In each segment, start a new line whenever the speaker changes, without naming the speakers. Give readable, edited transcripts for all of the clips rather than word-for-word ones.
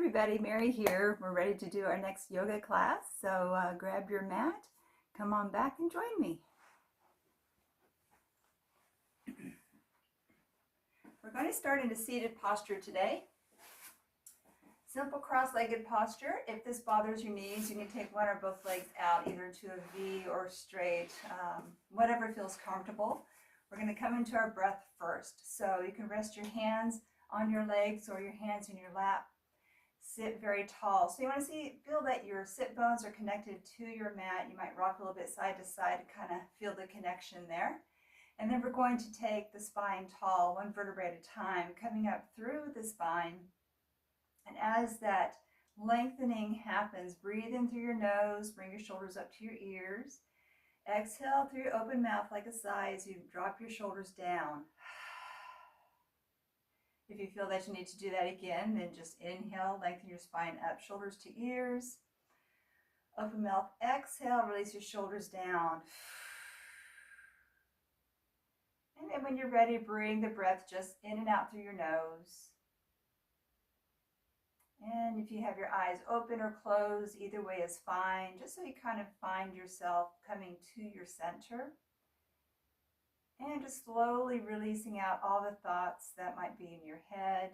everybody, Mary here. We're ready to do our next yoga class, so grab your mat, come on back and join me. We're going to start in a seated posture today. Simple cross-legged posture. If this bothers your knees, you can take one or both legs out, either to a V or straight, whatever feels comfortable. We're going to come into our breath first. So you can rest your hands on your legs or your hands in your lap. Sit very tall. So you want to feel that your sit bones are connected to your mat. You might rock a little bit side to side to kind of feel the connection there. And then we're going to take the spine tall, one vertebrae at a time, coming up through the spine. And as that lengthening happens, breathe in through your nose, bring your shoulders up to your ears. Exhale through your open mouth like a sigh as you drop your shoulders down. If you feel that you need to do that again, then just inhale, lengthen your spine up, shoulders to ears. Open mouth, exhale, release your shoulders down. And then when you're ready, bring the breath just in and out through your nose. And if you have your eyes open or closed, either way is fine, just so you kind of find yourself coming to your center. And just slowly releasing out all the thoughts that might be in your head.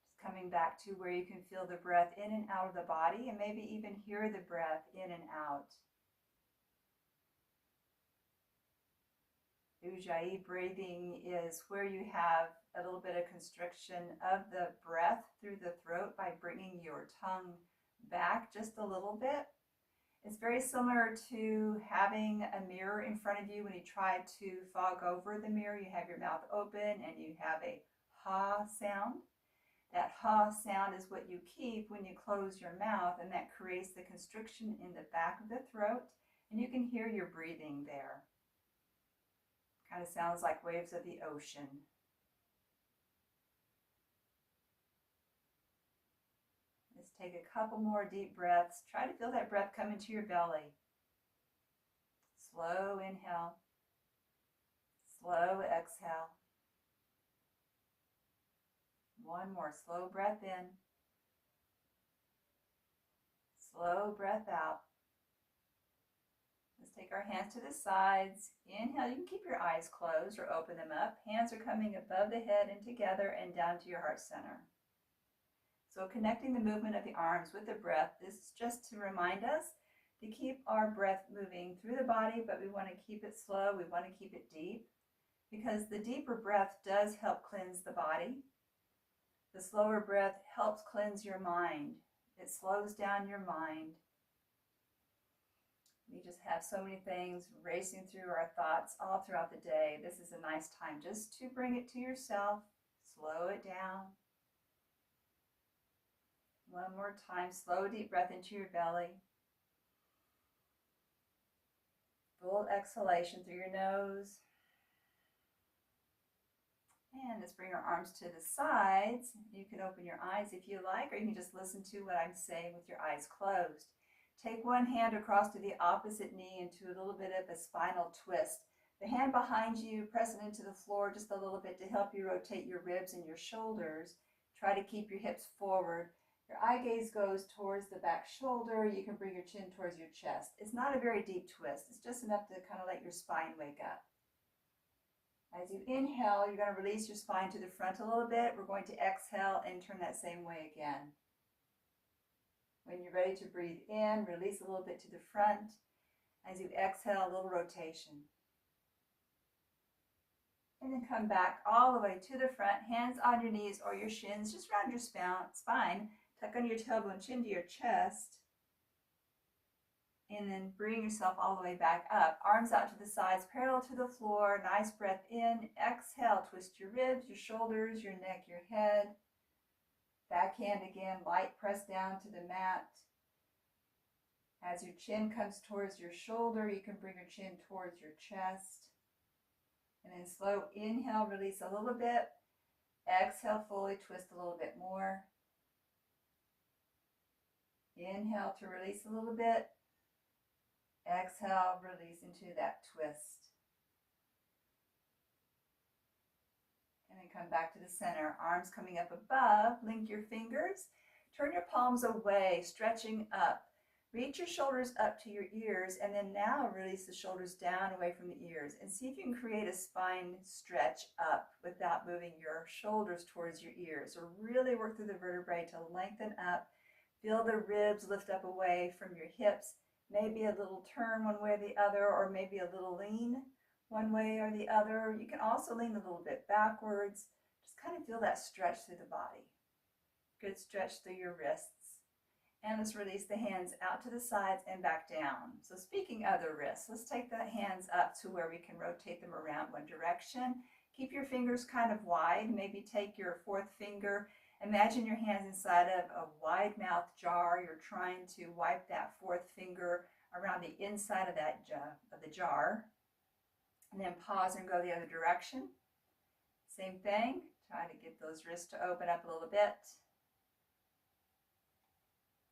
Just coming back to where you can feel the breath in and out of the body, and maybe even hear the breath in and out. Ujjayi breathing is where you have a little bit of constriction of the breath through the throat by bringing your tongue back just a little bit. It's very similar to having a mirror in front of you. When you try to fog over the mirror, you have your mouth open and you have a ha sound. That ha sound is what you keep when you close your mouth, and that creates the constriction in the back of the throat, and you can hear your breathing there. Kind of sounds like waves of the ocean. Let's take a couple more deep breaths. Try to feel that breath come into your belly. Slow inhale. Slow exhale. One more slow breath in. Slow breath out. Let's take our hands to the sides. Inhale, you can keep your eyes closed or open them up. Hands are coming above the head and together and down to your heart center. So connecting the movement of the arms with the breath, this is just to remind us to keep our breath moving through the body, but we want to keep it slow, we want to keep it deep, because the deeper breath does help cleanse the body. The slower breath helps cleanse your mind. It slows down your mind. We just have so many things racing through our thoughts all throughout the day. This is a nice time just to bring it to yourself, slow it down. One more time, slow deep breath into your belly. Full exhalation through your nose. And let's bring our arms to the sides. You can open your eyes if you like, or you can just listen to what I'm saying with your eyes closed. Take one hand across to the opposite knee into a little bit of a spinal twist. The hand behind you, press it into the floor just a little bit to help you rotate your ribs and your shoulders. Try to keep your hips forward. Your eye gaze goes towards the back shoulder. You can bring your chin towards your chest. It's not a very deep twist. It's just enough to kind of let your spine wake up. As you inhale, you're going to release your spine to the front a little bit. We're going to exhale and turn that same way again. When you're ready to breathe in, release a little bit to the front. As you exhale, a little rotation. And then come back all the way to the front, hands on your knees or your shins, just around your spine. Tuck under your tailbone, chin to your chest. And then bring yourself all the way back up. Arms out to the sides, parallel to the floor. Nice breath in. Exhale, twist your ribs, your shoulders, your neck, your head. Backhand again, light press down to the mat. As your chin comes towards your shoulder, you can bring your chin towards your chest. And then slow inhale, release a little bit. Exhale, fully twist a little bit more. Inhale to release a little bit. Exhale, release into that twist. And then come back to the center. Arms coming up above. Link your fingers. Turn your palms away, stretching up. Reach your shoulders up to your ears, and then now release the shoulders down away from the ears. And see if you can create a spine stretch up without moving your shoulders towards your ears. So really work through the vertebrae to lengthen up. Feel the ribs lift up away from your hips. Maybe a little turn one way or the other, or maybe a little lean one way or the other. You can also lean a little bit backwards. Just kind of feel that stretch through the body. Good stretch through your wrists. And let's release the hands out to the sides and back down. So speaking of the wrists, let's take the hands up to where we can rotate them around one direction. Keep your fingers kind of wide. Maybe take your fourth finger. Imagine your hands inside of a wide mouth jar. You're trying to wipe that fourth finger around the inside of the jar. And then pause and go the other direction. Same thing. Try to get those wrists to open up a little bit.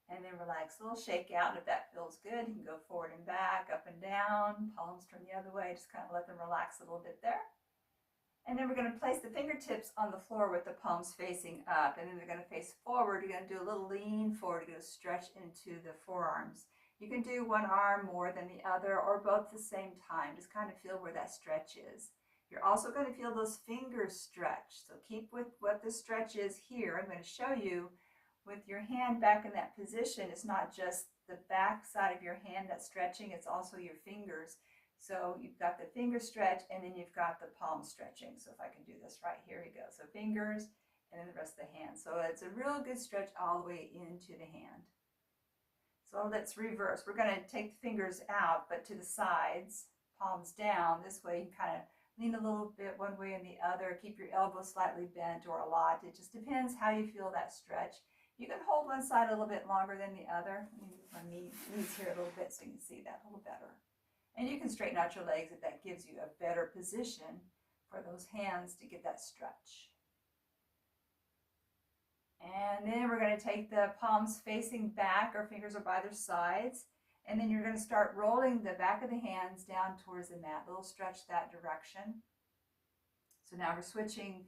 And then relax, a little shake out. If that feels good, you can go forward and back, up and down, palms turn the other way. Just kind of let them relax a little bit there. And then we're going to place the fingertips on the floor with the palms facing up. And then they're going to face forward. You're going to do a little lean forward. You're going to stretch into the forearms. You can do one arm more than the other or both at the same time. Just kind of feel where that stretch is. You're also going to feel those fingers stretch. So keep with what the stretch is here. I'm going to show you with your hand back in that position. It's not just the back side of your hand that's stretching, it's also your fingers. So you've got the finger stretch and then you've got the palm stretching. So if I can do this right, here we go. So fingers and then the rest of the hand. So it's a real good stretch all the way into the hand. So let's reverse. We're going to take the fingers out, but to the sides, palms down. This way you can kind of lean a little bit one way and the other. Keep your elbows slightly bent or a lot. It just depends how you feel that stretch. You can hold one side a little bit longer than the other. Let me move my knees here a little bit so you can see that a little better. And you can straighten out your legs if that gives you a better position for those hands to get that stretch. And then we're going to take the palms facing back, our fingers are by their sides. And then you're going to start rolling the back of the hands down towards the mat, a little stretch that direction. So now we're switching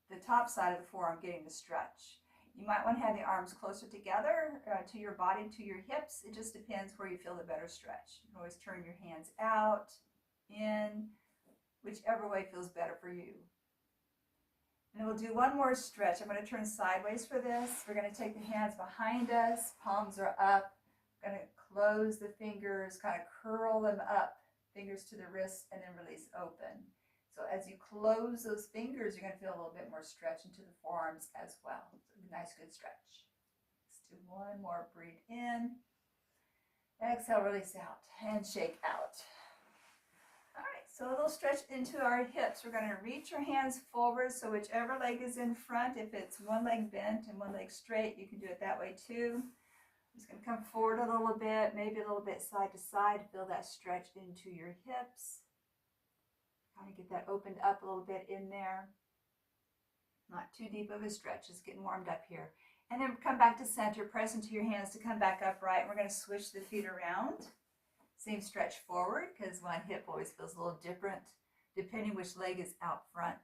the top side of the forearm, getting the stretch. You might want to have the arms closer together to your body, to your hips. It just depends where you feel the better stretch. You can always turn your hands out, in, whichever way feels better for you. And we'll do one more stretch. I'm going to turn sideways for this. We're going to take the hands behind us, palms are up. I'm going to close the fingers, kind of curl them up, fingers to the wrists, and then release open. So as you close those fingers, you're going to feel a little bit more stretch into the forearms as well. So nice, good stretch. Let's do one more. Breathe in. Exhale, release out, and shake out. All right, so a little stretch into our hips. We're going to reach our hands forward, so whichever leg is in front, if it's one leg bent and one leg straight, you can do it that way too. I'm just going to come forward a little bit, maybe a little bit side to side. Feel that stretch into your hips. Kind of get that opened up a little bit in there. Not too deep of a stretch, just getting warmed up here. And then come back to center, press into your hands to come back upright. We're going to switch the feet around. Same stretch forward, because one hip always feels a little different depending which leg is out front.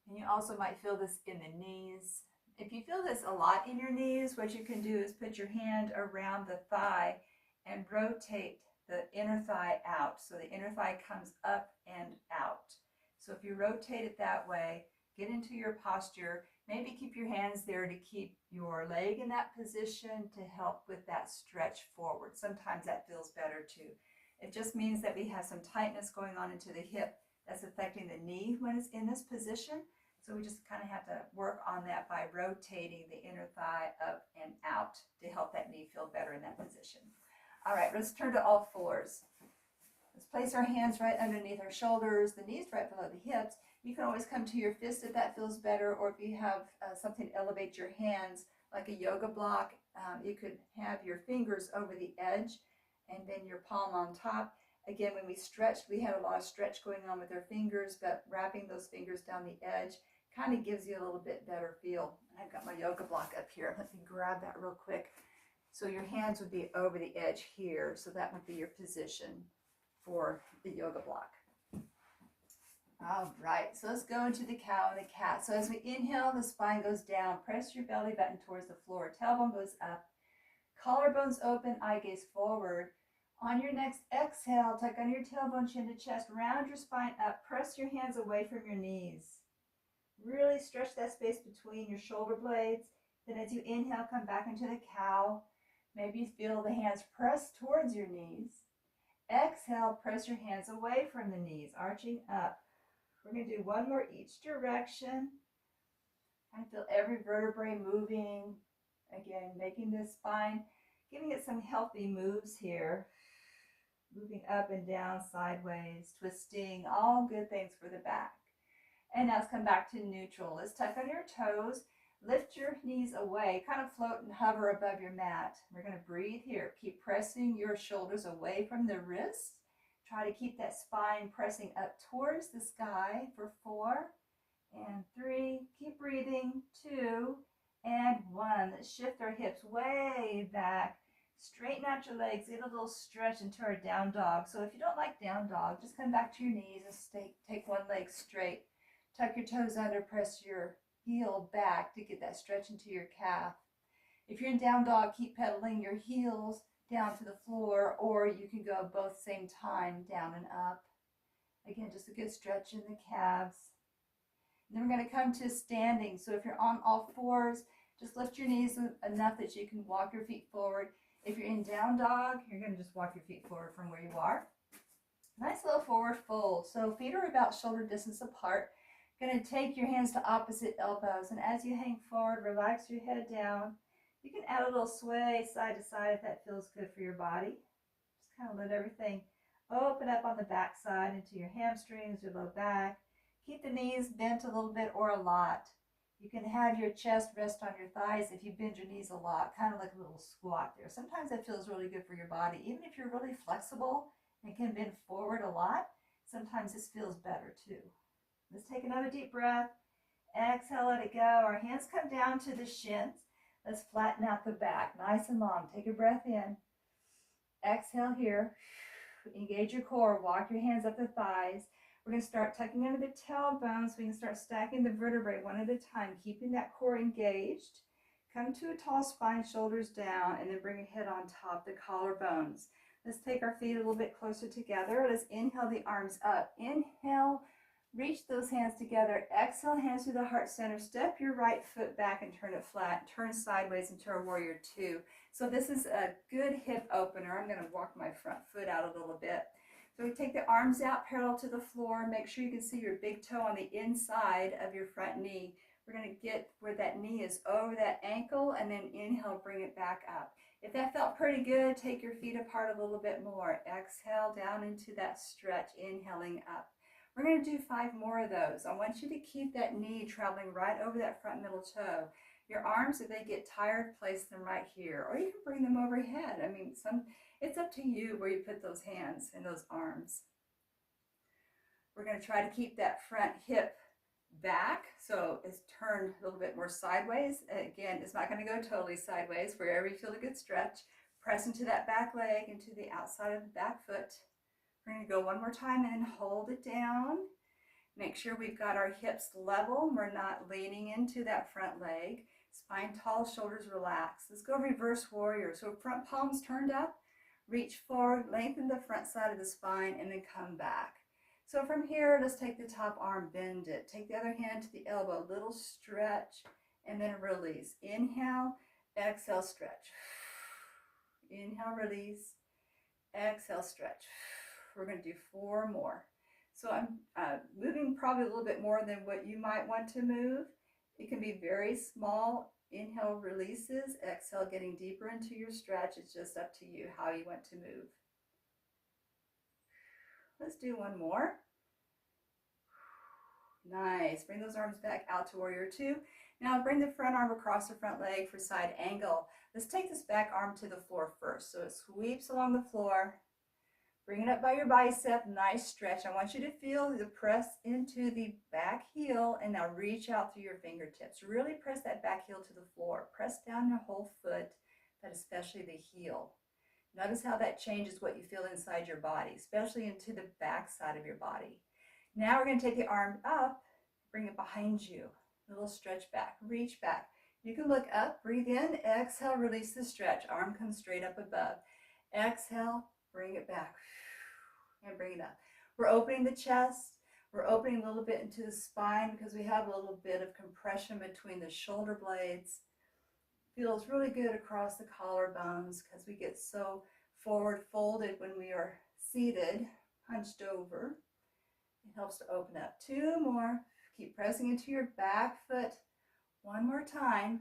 And you also might feel this in the knees. If you feel this a lot in your knees, what you can do is put your hand around the thigh and rotate the inner thigh out. So the inner thigh comes up and out. So if you rotate it that way, get into your posture, maybe keep your hands there to keep your leg in that position to help with that stretch forward. Sometimes that feels better too. It just means that we have some tightness going on into the hip that's affecting the knee when it's in this position. So we just kind of have to work on that by rotating the inner thigh up and out to help that knee feel better in that position. All right, let's turn to all fours. Let's place our hands right underneath our shoulders, the knees right below the hips. You can always come to your fist if that feels better, or if you have something to elevate your hands, like a yoga block, you could have your fingers over the edge and then your palm on top. Again, when we stretched, we had a lot of stretch going on with our fingers, but wrapping those fingers down the edge kind of gives you a little bit better feel. I've got my yoga block up here. Let me grab that real quick. So your hands would be over the edge here, so that would be your position for the yoga block. All right, so let's go into the cow and the cat. So as we inhale, the spine goes down. Press your belly button towards the floor. Tailbone goes up. Collarbones open, eye gaze forward. On your next exhale, tuck on your tailbone, chin to chest. Round your spine up. Press your hands away from your knees. Really stretch that space between your shoulder blades. Then as you inhale, come back into the cow. Maybe you feel the hands press towards your knees. Exhale, press your hands away from the knees, arching up. We're going to do one more each direction. I feel every vertebrae moving. Again, making this spine, giving it some healthy moves here. Moving up and down, sideways, twisting, all good things for the back. And now let's come back to neutral. Let's tuck on your toes. Lift your knees away, kind of float and hover above your mat. We're going to breathe here. Keep pressing your shoulders away from the wrists. Try to keep that spine pressing up towards the sky for 4 and 3. Keep breathing. 2 and 1. Let's shift our hips way back. Straighten out your legs. Get a little stretch into our down dog. So if you don't like down dog, just come back to your knees and take one leg straight. Tuck your toes under. Press your heel back to get that stretch into your calf. If you're in down dog, keep pedaling your heels down to the floor, or you can go both same time, down and up. Again, just a good stretch in the calves. And then we're going to come to standing. So if you're on all fours, just lift your knees enough that you can walk your feet forward. If you're in down dog, you're going to just walk your feet forward from where you are. Nice little forward fold. So feet are about shoulder distance apart. Going to take your hands to opposite elbows, and as you hang forward, relax your head down. You can add a little sway side to side if that feels good for your body. Just kind of let everything open up on the back side into your hamstrings, your low back. Keep the knees bent a little bit or a lot. You can have your chest rest on your thighs if you bend your knees a lot, kind of like a little squat there. Sometimes that feels really good for your body. Even if you're really flexible and can bend forward a lot, sometimes this feels better too. Let's take another deep breath. Exhale, let it go. Our hands come down to the shins. Let's flatten out the back, nice and long. Take a breath in. Exhale here. Engage your core. Walk your hands up the thighs. We're going to start tucking under the tailbone so we can start stacking the vertebrae one at a time, keeping that core engaged. Come to a tall spine, shoulders down, and then bring your head on top, the collarbones. Let's take our feet a little bit closer together. Let's inhale the arms up. Inhale. Reach those hands together. Exhale, hands to the heart center. Step your right foot back and turn it flat. Turn sideways into a warrior 2. So this is a good hip opener. I'm going to walk my front foot out a little bit. So we take the arms out parallel to the floor. Make sure you can see your big toe on the inside of your front knee. We're going to get where that knee is over that ankle, and then inhale, bring it back up. If that felt pretty good, take your feet apart a little bit more. Exhale down into that stretch, inhaling up. We're going to do 5 more of those. I want you to keep that knee traveling right over that front middle toe. Your arms, if they get tired, place them right here, or you can bring them overhead. I mean, it's up to you where you put those hands and those arms. We're going to try to keep that front hip back, so it's turned a little bit more sideways. Again, it's not going to go totally sideways. Wherever you feel a good stretch, press into that back leg, into the outside of the back foot. We're going to go one more time and hold it down. Make sure we've got our hips level. We're not leaning into that front leg. Spine tall, shoulders relaxed. Let's go reverse warrior. So front palms turned up. Reach forward, lengthen the front side of the spine, and then come back. So from here, let's take the top arm, bend it. Take the other hand to the elbow, little stretch, and then release. Inhale, exhale, stretch. Inhale, release. Exhale, stretch. We're going to do 4 more. So I'm moving probably a little bit more than what you might want to move. It can be very small inhale releases, exhale getting deeper into your stretch. It's just up to you how you want to move. Let's do 1 more. Nice. Bring those arms back out to warrior 2. Now bring the front arm across the front leg for side angle. Let's take this back arm to the floor first. So it sweeps along the floor. Bring it up by your bicep, nice stretch. I want you to feel the press into the back heel, and now reach out through your fingertips. Really press that back heel to the floor. Press down your whole foot, but especially the heel. Notice how that changes what you feel inside your body, especially into the back side of your body. Now we're going to take the arm up, bring it behind you. A little stretch back, reach back. You can look up, breathe in, exhale, release the stretch. Arm comes straight up above. Exhale, bring it back, and bring it up. We're opening the chest. We're opening a little bit into the spine because we have a little bit of compression between the shoulder blades. Feels really good across the collarbones because we get so forward folded when we are seated, hunched over. It helps to open up. 2 more. Keep pressing into your back foot. 1 more time.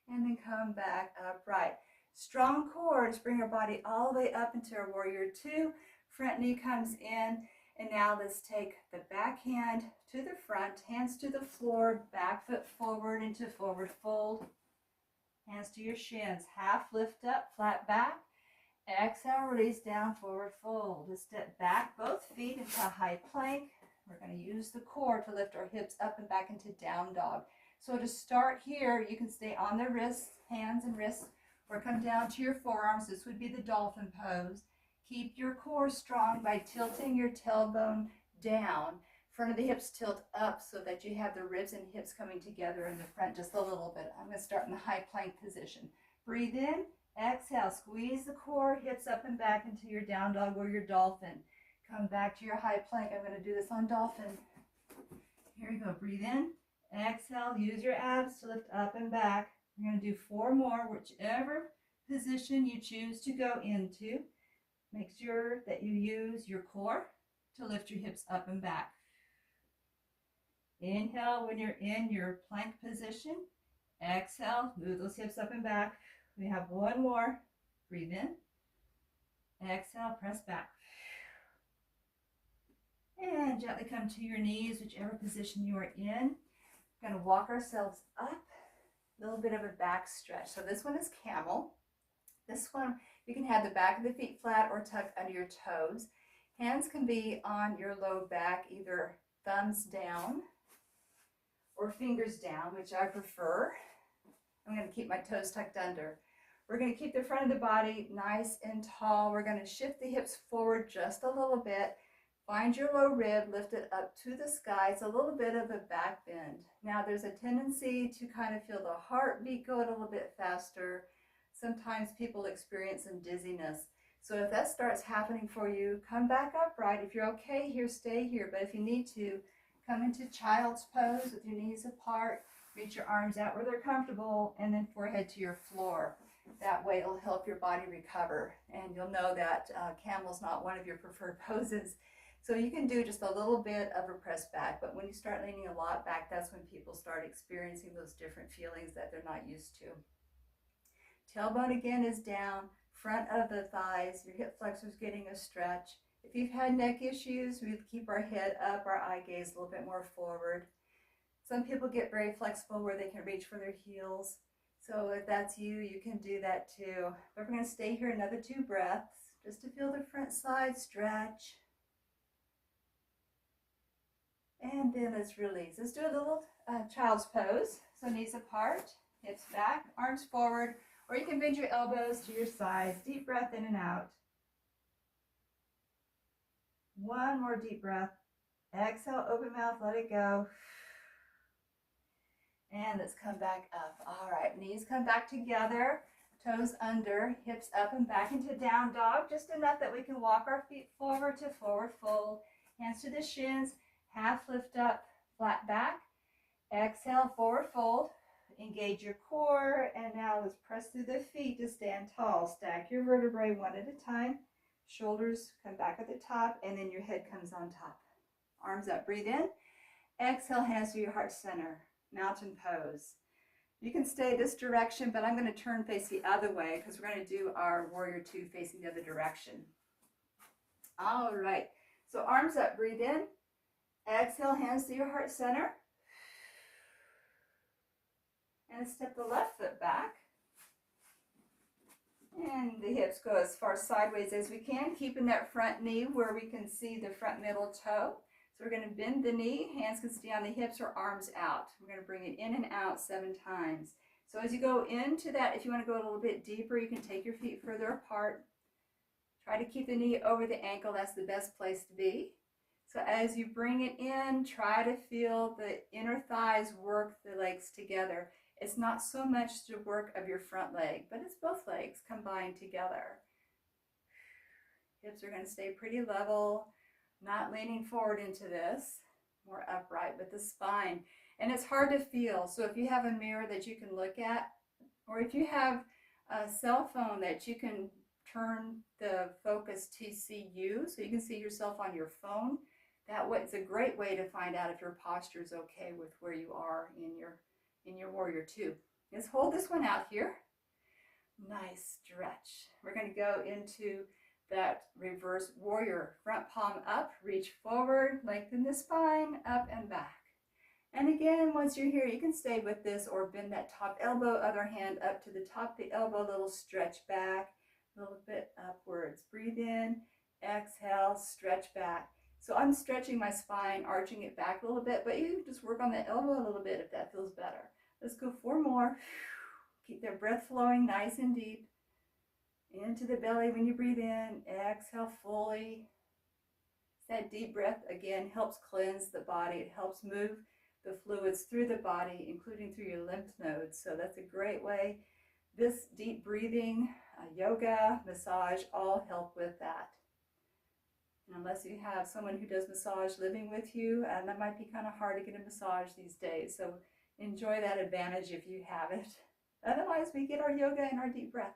And then come back upright. Strong core. Just bring our body all the way up into our warrior 2. Front knee comes in. And now let's take the back hand to the front, hands to the floor, back foot forward into forward fold. Hands to your shins. Half lift up, flat back. Exhale, release down, forward fold. Let's step back, both feet into a high plank. We're going to use the core to lift our hips up and back into down dog. So to start here, you can stay on the wrists, hands and wrists, or come down to your forearms. This would be the dolphin pose. Keep your core strong by tilting your tailbone down. Front of the hips tilt up so that you have the ribs and hips coming together in the front just a little bit. I'm going to start in the high plank position. Breathe in. Exhale, squeeze the core, hips up and back into your down dog or your dolphin. Come back to your high plank. I'm going to do this on dolphin. Here we go. Breathe in. Exhale, use your abs to lift up and back. We're going to do 4 more, whichever position you choose to go into. Make sure that you use your core to lift your hips up and back. Inhale when you're in your plank position. Exhale, move those hips up and back. We have 1 more. Breathe in. Exhale, press back. And gently come to your knees, whichever position you are in. We're going to walk ourselves up. A little bit of a back stretch. So this one is camel. This one, you can have the back of the feet flat or tucked under your toes. Hands can be on your low back, either thumbs down or fingers down, which I prefer. I'm going to keep my toes tucked under. We're going to keep the front of the body nice and tall. We're going to shift the hips forward just a little bit. Find your low rib, lift it up to the sky. It's a little bit of a back bend. Now there's a tendency to kind of feel the heartbeat go a little bit faster. Sometimes people experience some dizziness. So if that starts happening for you, come back upright. If you're okay here, stay here. But if you need to, come into child's pose with your knees apart. Reach your arms out where they're comfortable, and then forehead to your floor. That way it'll help your body recover. And you'll know that camel's not one of your preferred poses. So you can do just a little bit of a press back, but when you start leaning a lot back, that's when people start experiencing those different feelings that they're not used to. Tailbone again is down, front of the thighs, your hip flexors getting a stretch. If you've had neck issues, we keep our head up, our eye gaze a little bit more forward. Some people get very flexible where they can reach for their heels. So if that's you, you can do that too. But we're going to stay here another 2 breaths just to feel the front side stretch. And then let's release. Let's do a little child's pose. So knees apart, hips back, arms forward, or you can bend your elbows to your sides. Deep breath in and out. 1 more deep breath. Exhale, open mouth, let it go. And let's come back up. All right, knees come back together, toes under, hips up and back into down dog, just enough that we can walk our feet forward to forward fold. Hands to the shins, half lift up, flat back. Exhale, forward fold. Engage your core, and now let's press through the feet to stand tall. Stack your vertebrae one at a time. Shoulders come back at the top, and then your head comes on top. Arms up, breathe in. Exhale, hands to your heart center. Mountain pose. You can stay this direction, but I'm going to turn face the other way because we're going to do our warrior 2 facing the other direction. All right, so arms up, breathe in. Exhale, hands to your heart center. And step the left foot back. And the hips go as far sideways as we can, keeping that front knee where we can see the front middle toe. So we're going to bend the knee, hands can stay on the hips or arms out. We're going to bring it in and out 7 times. So as you go into that, if you want to go a little bit deeper, you can take your feet further apart. Try to keep the knee over the ankle. That's the best place to be. So as you bring it in, try to feel the inner thighs work the legs together. It's not so much the work of your front leg, but it's both legs combined together. Hips are going to stay pretty level, not leaning forward into this, more upright with the spine. And it's hard to feel. So if you have a mirror that you can look at, or if you have a cell phone that you can turn the focus TCU so you can see yourself on your phone, that way it's a great way to find out if your posture is okay with where you are in your warrior two. Let's hold this one out here. Nice stretch. We're going to go into that reverse warrior. Front palm up, reach forward, lengthen the spine, up and back. And again, once you're here, you can stay with this or bend that top elbow, other hand up to the top of the elbow, a little stretch back, a little bit upwards. Breathe in, exhale, stretch back. So I'm stretching my spine, arching it back a little bit, but you just work on the elbow a little bit if that feels better. Let's go 4 more. Keep that breath flowing nice and deep. Into the belly when you breathe in, exhale fully. That deep breath again helps cleanse the body. It helps move the fluids through the body, including through your lymph nodes. So that's a great way. This deep breathing, yoga, massage, all help with that. And unless you have someone who does massage living with you, that might be kind of hard to get a massage these days. So enjoy that advantage if you have it. Otherwise, we get our yoga and our deep breath.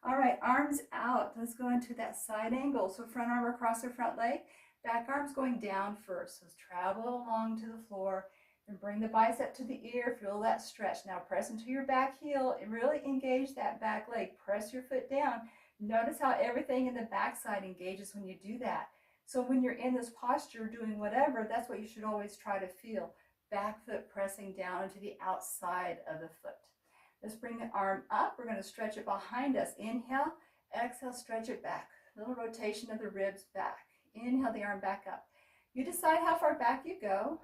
All right, arms out. Let's go into that side angle. So front arm across the front leg, back arm's going down first. So travel along to the floor and bring the bicep to the ear. Feel that stretch. Now press into your back heel and really engage that back leg. Press your foot down. Notice how everything in the back side engages when you do that. So when you're in this posture doing whatever, that's what you should always try to feel. Back foot pressing down into the outside of the foot. Let's bring the arm up. We're going to stretch it behind us. Inhale, exhale, stretch it back. Little rotation of the ribs back. Inhale the arm back up. You decide how far back you go.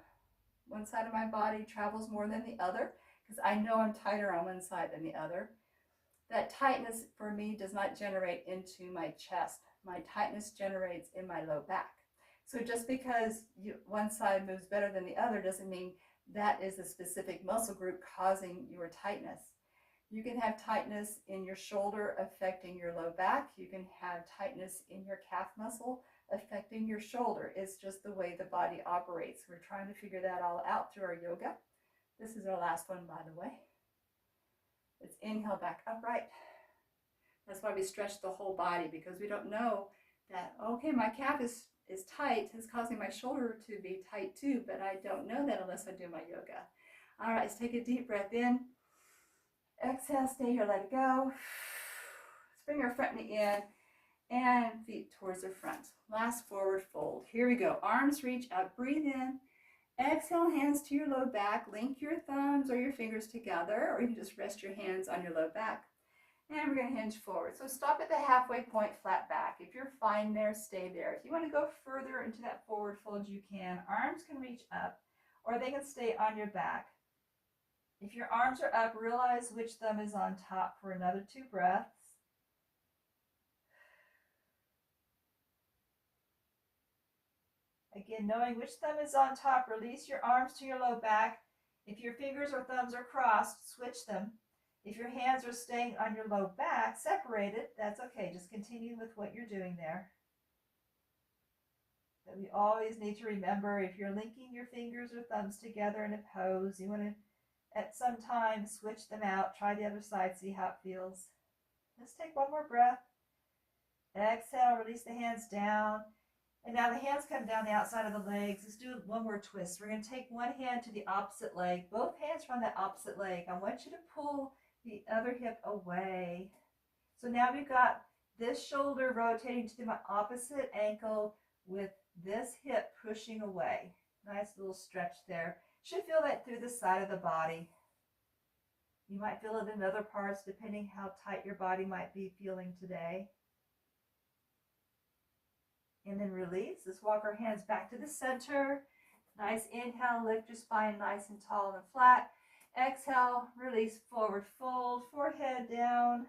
One side of my body travels more than the other because I know I'm tighter on one side than the other. That tightness for me does not generate into my chest. My tightness generates in my low back. So just because one side moves better than the other doesn't mean that is a specific muscle group causing your tightness. You can have tightness in your shoulder affecting your low back. You can have tightness in your calf muscle affecting your shoulder. It's just the way the body operates. We're trying to figure that all out through our yoga. This is our last one, by the way. Let's inhale back upright. That's why we stretch the whole body, because we don't know that, okay, my calf is tight, it's causing my shoulder to be tight too, but I don't know that unless I do my yoga. All right, let's take a deep breath in. Exhale, stay here, let it go. Let's bring our front knee in and feet towards the front. Last forward fold. Here we go. Arms reach up, breathe in. Exhale, hands to your low back. Link your thumbs or your fingers together, or you can just rest your hands on your low back. And we're going to hinge forward. So stop at the halfway point, flat back. If you're fine there, stay there. If you want to go further into that forward fold, you can. Arms can reach up, or they can stay on your back. If your arms are up, realize which thumb is on top for another 2 breaths. Again, knowing which thumb is on top, release your arms to your low back. If your fingers or thumbs are crossed, switch them. If your hands are staying on your low back, separated, that's okay. Just continue with what you're doing there. But we always need to remember, if you're linking your fingers or thumbs together in a pose, you want to, at some time, switch them out. Try the other side, see how it feels. Let's take one more breath. Exhale, release the hands down. And now the hands come down the outside of the legs. Let's do one more twist. We're going to take one hand to the opposite leg. Both hands are on that opposite leg. I want you to pull the other hip away. So now we've got this shoulder rotating to the opposite ankle with this hip pushing away. Nice little stretch there. Should feel that through the side of the body. You might feel it in other parts depending how tight your body might be feeling today. And then release. Let's walk our hands back to the center. Nice inhale, lift your spine nice and tall and flat. Exhale, release, forward fold, forehead down.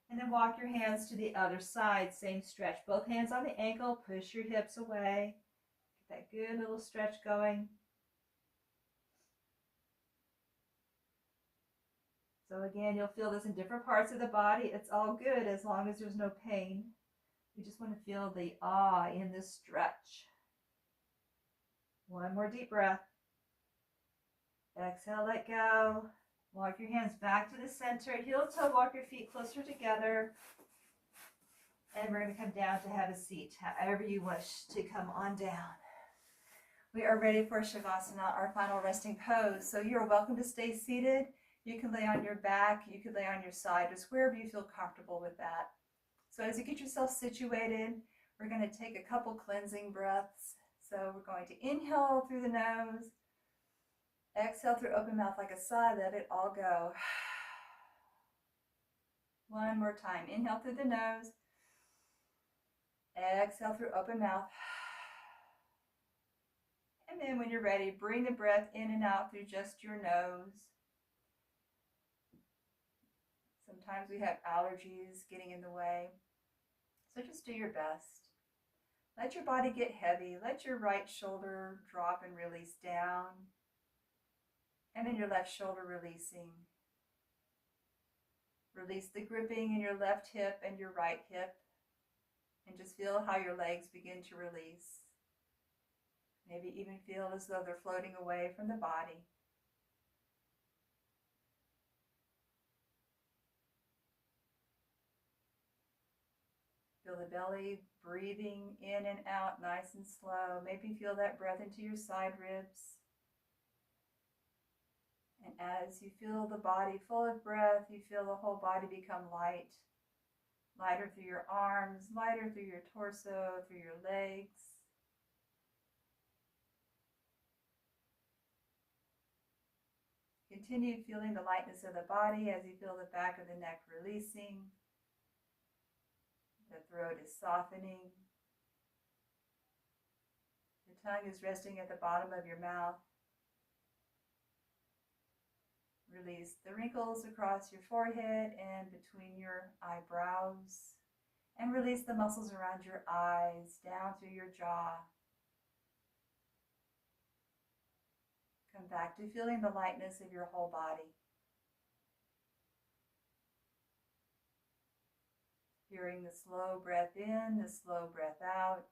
And then walk your hands to the other side, same stretch. Both hands on the ankle, push your hips away. Get that good little stretch going. So again, you'll feel this in different parts of the body. It's all good as long as there's no pain. We just want to feel the ah in this stretch. One more deep breath. Exhale, let go. Walk your hands back to the center. Heel toe, walk your feet closer together. And we're going to come down to have a seat, however you wish to come on down. We are ready for Shavasana, our final resting pose. So you're welcome to stay seated. You can lay on your back, you can lay on your side, just wherever you feel comfortable with that. So as you get yourself situated, we're going to take a couple cleansing breaths. So we're going to inhale through the nose, exhale through open mouth like a sigh, let it all go. One more time, inhale through the nose, exhale through open mouth. And then when you're ready, bring the breath in and out through just your nose. Sometimes we have allergies getting in the way, so just do your best. Let your body get heavy. Let your right shoulder drop and release down, and then your left shoulder releasing. Release the gripping in your left hip and your right hip, and just feel how your legs begin to release. Maybe even feel as though they're floating away from the body. Feel the belly breathing in and out nice and slow. Maybe feel that breath into your side ribs. And as you feel the body full of breath, you feel the whole body become light. Lighter through your arms, lighter through your torso, through your legs. Continue feeling the lightness of the body as you feel the back of the neck releasing. The throat is softening. The tongue is resting at the bottom of your mouth. Release the wrinkles across your forehead and between your eyebrows. And release the muscles around your eyes, down through your jaw. Come back to feeling the lightness of your whole body. Hearing the slow breath in, the slow breath out.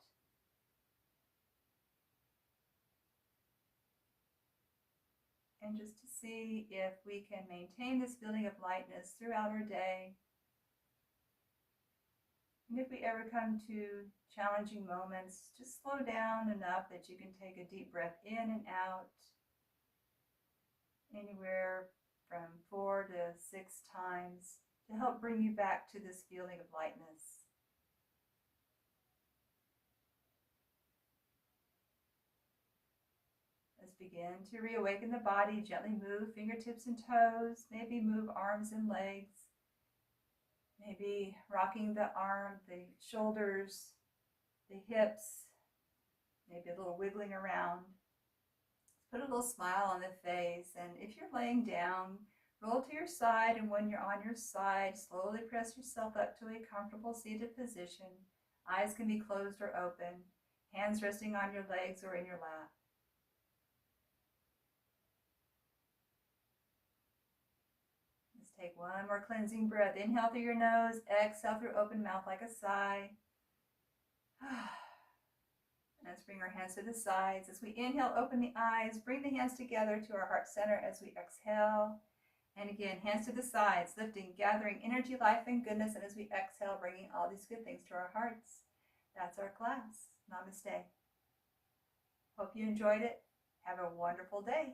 And just to see if we can maintain this feeling of lightness throughout our day. And if we ever come to challenging moments, just slow down enough that you can take a deep breath in and out. Anywhere from 4 to 6 times to help bring you back to this feeling of lightness. Let's begin to reawaken the body. Gently move fingertips and toes. Maybe move arms and legs. Maybe rocking the arm, the shoulders, the hips. Maybe a little wiggling around. Put a little smile on the face, and if you're laying down, roll to your side, and when you're on your side, slowly press yourself up to a comfortable seated position. Eyes can be closed or open, hands resting on your legs or in your lap. Let's take one more cleansing breath. Inhale through your nose, exhale through open mouth like a sigh. Let's bring our hands to the sides. As we inhale, open the eyes, bring the hands together to our heart center as we exhale. And again, hands to the sides, lifting, gathering energy, life, and goodness. And as we exhale, bringing all these good things to our hearts. That's our class. Namaste. Hope you enjoyed it. Have a wonderful day.